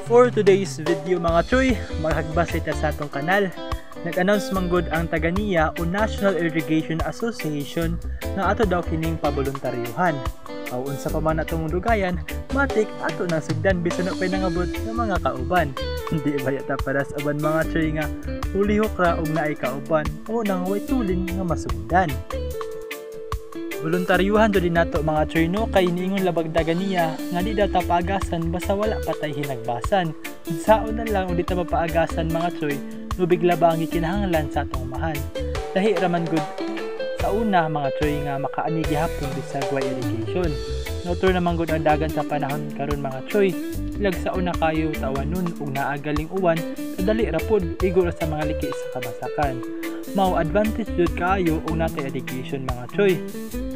For today's video mga Choy, maghagbas ita sa atong kanal. Nag-announce manggod ang taga-NIA o National Irrigation Association na ato daw kining paboluntaryuhan. Aw unsa pa man atong dugayan, matik ato nang sugdan bisan pa nangabot ng mga kauban. Hindi ba yata para sa uban mga Choy nga ulihok ra og naay kauban o nang way tulin nga masugdan. Voluntaryuhan do din nato mga Choy no kay niingon labag taga-NIA nga di daw ta paagasan basta wala patay hinagbasan. Saon na lang ug di ta mapaagasan mga Choy, no bigla ba ang gikinahanglan sa atong umahan. Lahi raman gud sa una mga Choy nga makaani gihapon sa guay irrigation. Notor naman gud ang dagan sa panahon karon mga Choy. Ilag sa una kayo tawanon ug naagaling uwan, kadali ra pod igor sa mga liki sa kabasakan. Mao advantage jud kaayo og natay irrigation mga Choy.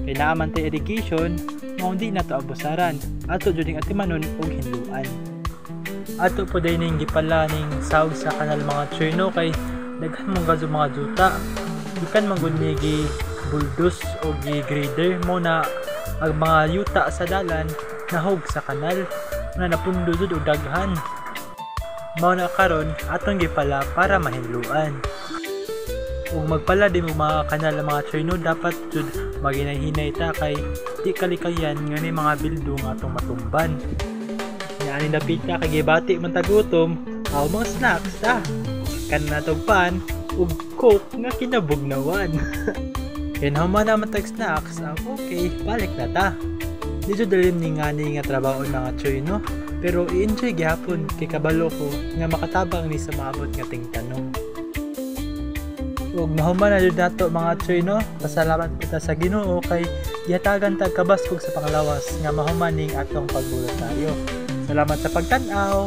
Kay naaman tay irrigation, mao di na to abusaran. Ato jud ning atimanon og hinluan. Ato po day ning gipala ning sawg sa kanal mga Choy no kay daghan mong gazo mga juta. Gikan man gud ni gi bulldoze o gi grader mo na ang mga yuta sa dalan nahog sa kanal na napundo jud og daghan. Mao na karon atong gipala para mahinluan. Ug magpala din mo mga kanal mga Choy no dapat jud maginahinay ta kay di kalikayan nga ni mga bildong atong matumban. Ani napita kay gibati man tagutom, aw mga snacks ta. Kan natog pan ug coke nga kinabugnawan. Kaya naman naman tag snacks, okay, balik na ta. Dito dalim ni ngani nga trabaho mga Choy no, pero i-enjoy gyapon kay kabalo ko nga makatabang ni sa maabot nga tingtanong. Ug nahuman na jud nato mga Choy no, pasalamat kita sa Ginoo kay gihatagan tag kabaskog sa panglawas nga mahuman ning atong pagbuluntaryo. Salamat sa pagtan-aw.